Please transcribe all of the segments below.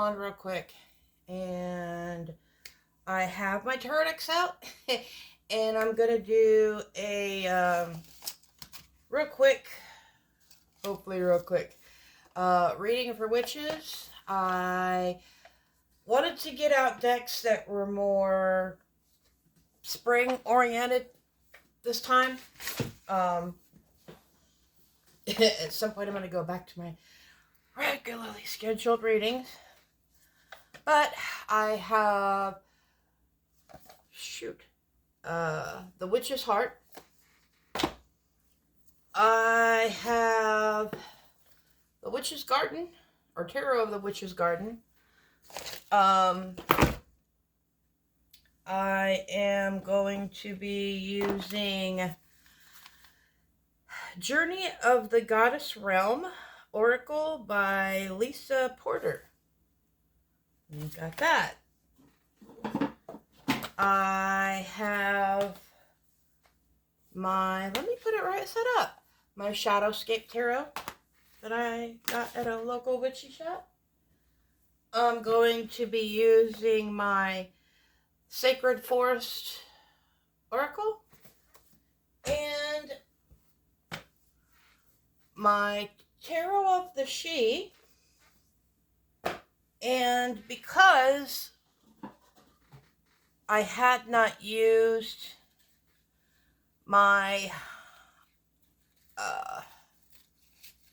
on real quick. And I have my Turtix out. And I'm going to do a real quick, hopefully real quick, reading for witches. I wanted to get out decks that were more spring oriented this time. At some point I'm going to go back to my regularly scheduled readings. But I have, The Witch's Heart. I have The Witch's Garden, or Tarot of the Witch's Garden. I am going to be using Journey of the Goddess Realm Oracle by Lisa Porter. You got that. I have let me put it right set up, my Shadowscape Tarot that I got at a local witchy shop. I'm going to be using my Sacred Forest Oracle and my Tarot of the Sidhe. And because I had not used my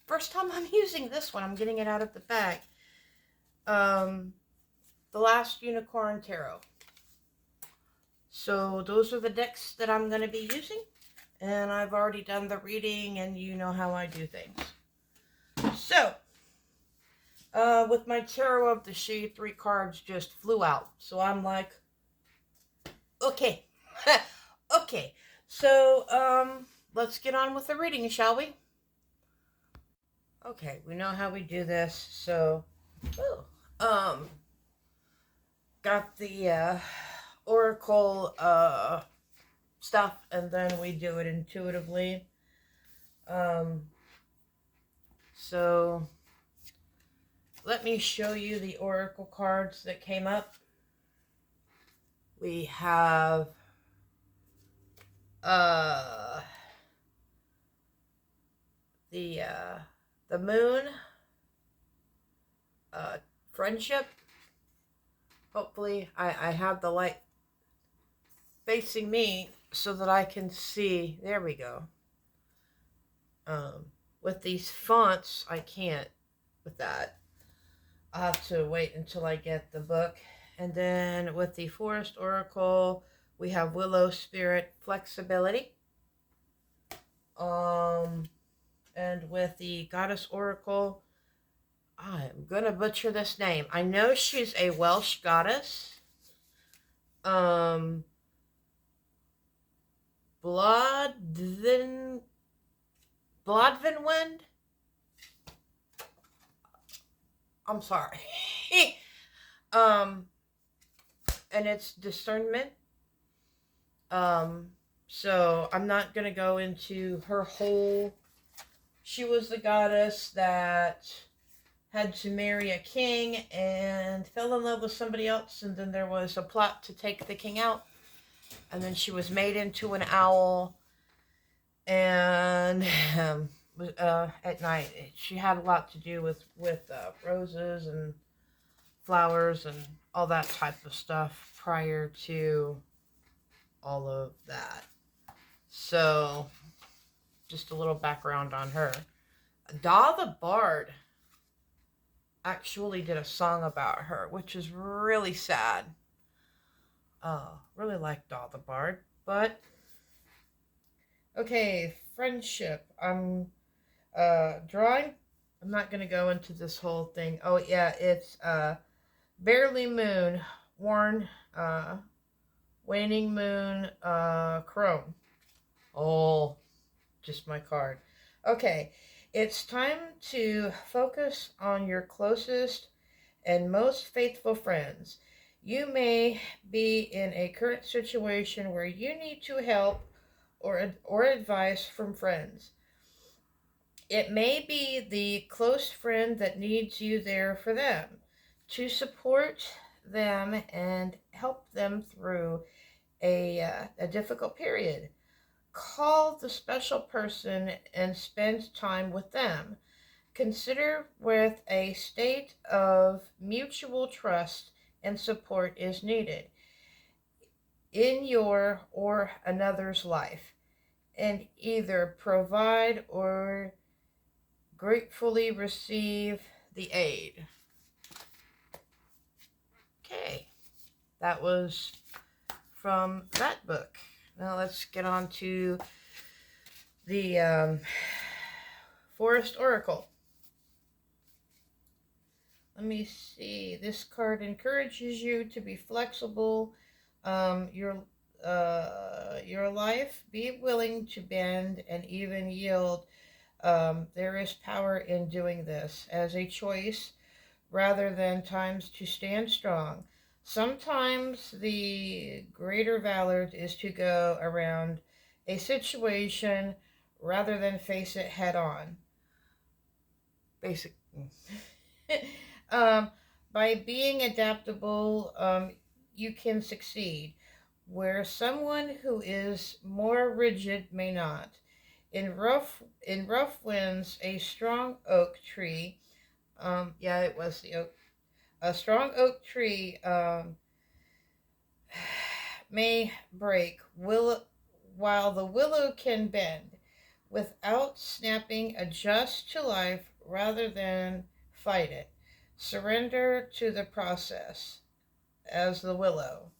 first time I'm using this one, I'm getting it out of the bag, the Last Unicorn Tarot. So those are the decks that I'm going to be using, and I've already done the reading, and you know how I do things. So with my Tarot of the Sidhe, 3 cards just flew out, so I'm like, okay. Okay, so let's get on with the reading, shall we? Okay, we know how we do this. So got the oracle stuff, and then we do it intuitively. So let me show you the oracle cards that came up. We have the moon, friendship. Hopefully I have the light facing me so that I can see. There we go. With these fonts, I can't with that. I'll have to wait until I get the book. And then with the Forest Oracle, we have Willow Spirit Flexibility. And with the Goddess Oracle, I'm going to butcher this name. I know she's a Welsh goddess. Blodvenwend? I'm sorry. And it's discernment. So I'm not going to go into her whole... She was the goddess that had to marry a king and fell in love with somebody else, and then there was a plot to take the king out, and then she was made into an owl, and at night she had a lot to do with roses and flowers and all that type of stuff prior to all of that. So just a little background on her. Da the Bard actually did a song about her, which is really sad. Really like Da the Bard. But okay, friendship. I'm drawing. I'm not gonna go into this whole thing. Oh yeah, it's Barely Moon, Worn, Waning Moon, Chrome. Oh, just my card. Okay, it's time to focus on your closest and most faithful friends. You may be in a current situation where you need to help or advice from friends. It may be the close friend that needs you there for them to support them and help them through a difficult period. Call the special person and spend time with them. Consider with a state of mutual trust and support is needed in your or another's life, and either provide or gratefully receive the aid. Okay, that was from that book. Now let's get on to the Forest Oracle. Let me see. This card encourages you to be flexible. Your life, be willing to bend and even yield. There is power in doing this as a choice rather than times to stand strong. Sometimes the greater valor is to go around a situation rather than face it head on. Basic. By being adaptable, you can succeed, where someone who is more rigid may not. In rough winds, a strong oak tree. Yeah, it was the oak. A strong oak tree may break, while the willow can bend. Without snapping, adjust to life rather than fight it. Surrender to the process as the willow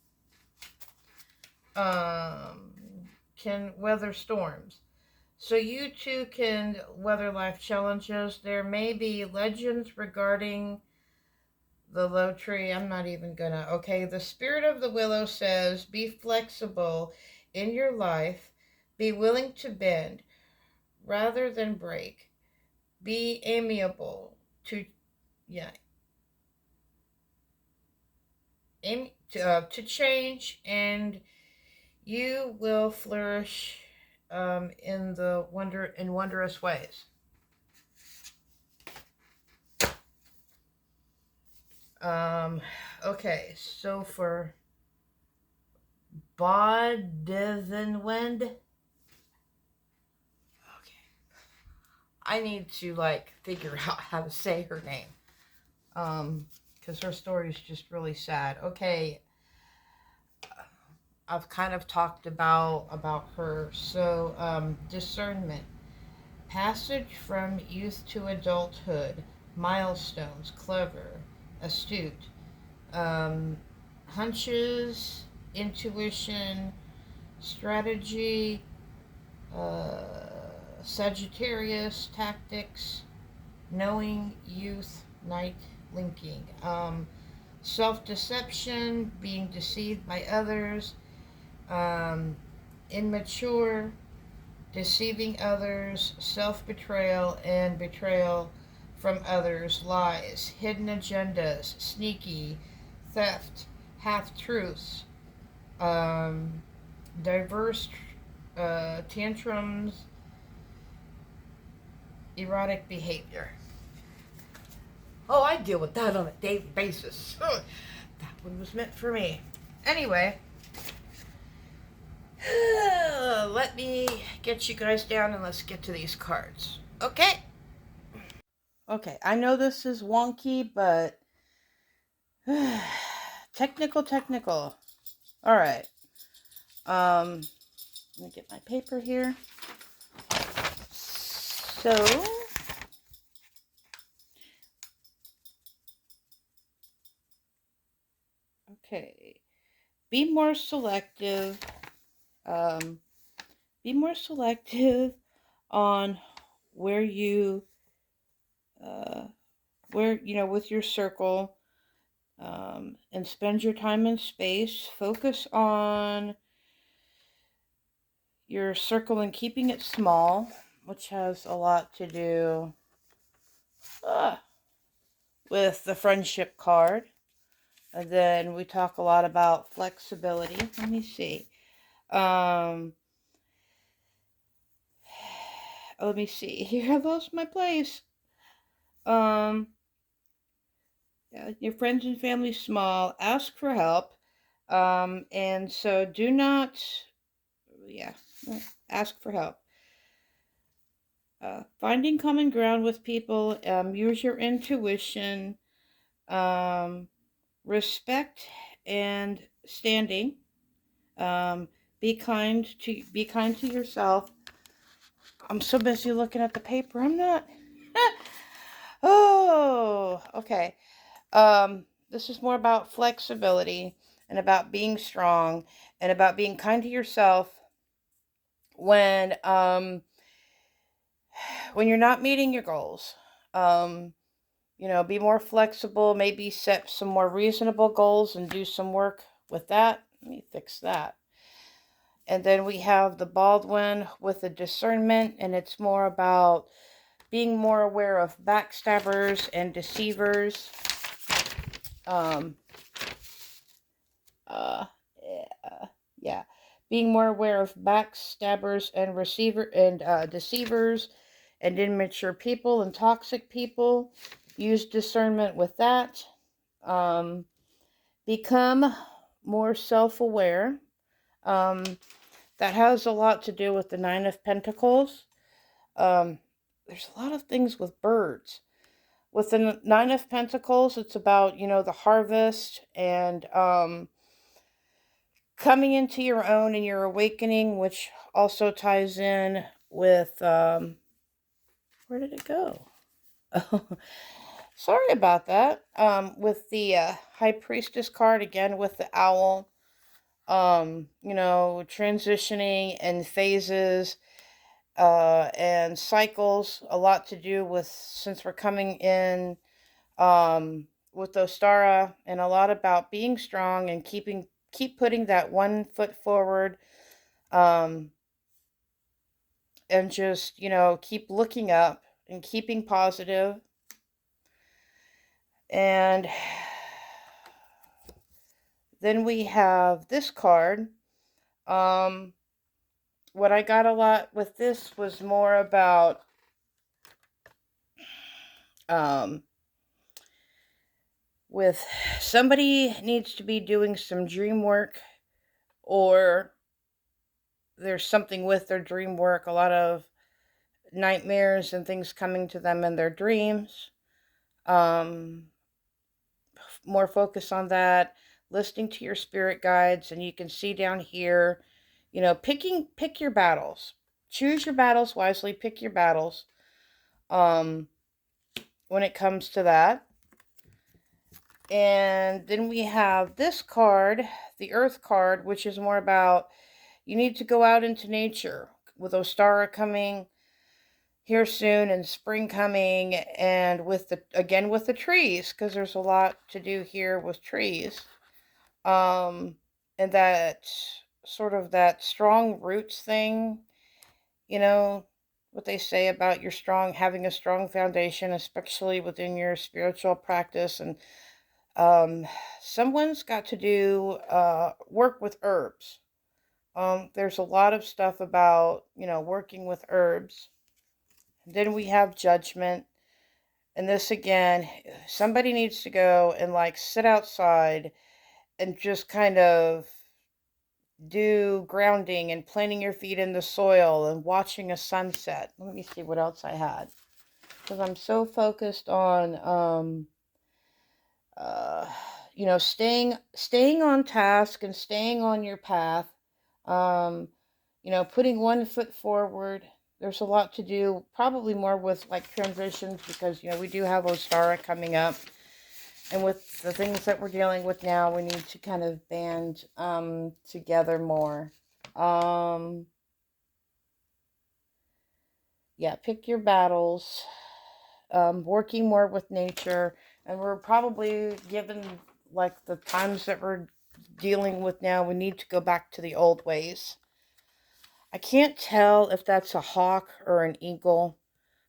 can weather storms. So you too can weather life challenges. There may be legends regarding the low tree. I'm not even gonna. Okay, the spirit of the willow says, be flexible in your life. Be willing to bend rather than break. Be amiable to, yeah, to change, and you will flourish in wondrous ways. Okay, so for Bodevenwend, okay, I need to figure out how to say her name, because her story is just really sad. Okay, I've kind of talked about her. So discernment, passage from youth to adulthood, milestones, clever, astute, hunches, intuition, strategy, uh, Sagittarius, tactics, knowing, youth, night, linking, self-deception, being deceived by others, immature, deceiving others, self-betrayal and betrayal from others, lies, hidden agendas, sneaky, theft, half-truths, diverse tantrums, erotic behavior. Oh, I deal with that on a daily basis. That one was meant for me. Anyway, let me get you guys down and let's get to these cards. Okay? Okay, I know this is wonky, but technical. All right. Let me get my paper here. So, okay. Be more selective. Be more selective on where you, with your circle, and spend your time and space. Focus on your circle and keeping it small, which has a lot to do with the friendship card. And then we talk a lot about flexibility. Let me see. Let me see. Here, I lost my place. your friends and family small, ask for help. And so do not, yeah, ask for help. Finding common ground with people, use your intuition, um, respect and standing. Um, be kind to yourself. I'm so busy looking at the paper. I'm not. Oh, okay. This is more about flexibility and about being strong and about being kind to yourself when when you're not meeting your goals. Um, be more flexible, maybe set some more reasonable goals and do some work with that. Let me fix that. And then we have the Baldwin with the discernment, and it's more about being more aware of backstabbers and deceivers. Um, uh, yeah, being more aware of backstabbers and deceivers and immature people and toxic people. Use discernment with that. Um, become more self-aware. Um, that has a lot to do with the Nine of Pentacles. There's a lot of things with birds. With the Nine of Pentacles, it's about, the harvest and coming into your own and your awakening, which also ties in with, where did it go? Sorry about that. With the High Priestess card, again, with the owl, transitioning and phases, and cycles, a lot to do with, since we're coming in, with Ostara, and a lot about being strong and keep putting that one foot forward, and just, keep looking up and keeping positive. And then we have this card. What I got a lot with this was more about, with somebody needs to be doing some dream work, or there's something with their dream work, a lot of nightmares and things coming to them in their dreams. More focus on that, listening to your spirit guides, and you can see down here, pick your battles. Choose your battles wisely, pick your battles. When it comes to that. And then we have this card, the Earth card, which is more about, you need to go out into nature with Ostara coming here soon and spring coming, and with the trees, because there's a lot to do here with trees. And that sort of that strong roots thing, what they say about having a strong foundation, especially within your spiritual practice. And someone's got to do work with herbs. There's a lot of stuff about, working with herbs. Then we have judgment. And this again, somebody needs to go and sit outside and just kind of do grounding and planting your feet in the soil and watching a sunset. Let me see what else I had, because I'm so focused on staying on task and staying on your path. Putting one foot forward. There's a lot to do, probably more with transitions, because we do have Ostara coming up, and with the things that we're dealing with now, we need to kind of band together more. Pick your battles. Working more with nature, and we're probably given the times that we're dealing with now, we need to go back to the old ways. I can't tell if that's a hawk or an eagle,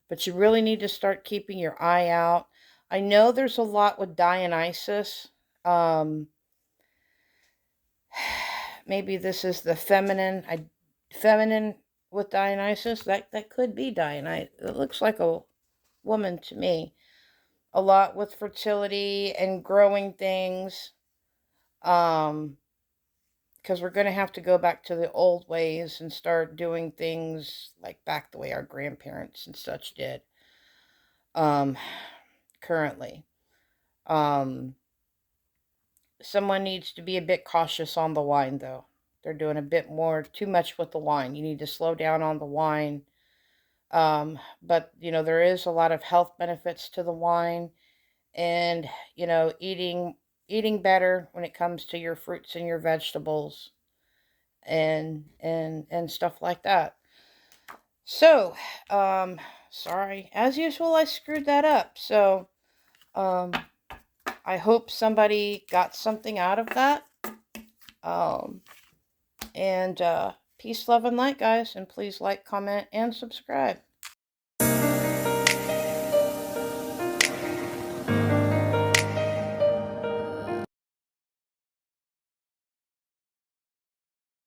but you really need to start keeping your eye out. I know there's a lot with Dionysus. Maybe this is the feminine with Dionysus. That could be Dionysus. It looks like a woman to me. a lot with fertility and growing things. Because we're going to have to go back to the old ways and start doing things like back the way our grandparents and such did. Currently. Someone needs to be a bit cautious on the wine, though. They're doing a bit too much with the wine. You need to slow down on the wine. But, there is a lot of health benefits to the wine, and, eating better when it comes to your fruits and your vegetables and stuff like that. So, sorry. As usual, I screwed that up. So, I hope somebody got something out of that. And peace, love, and light, guys. And please like, comment, and subscribe.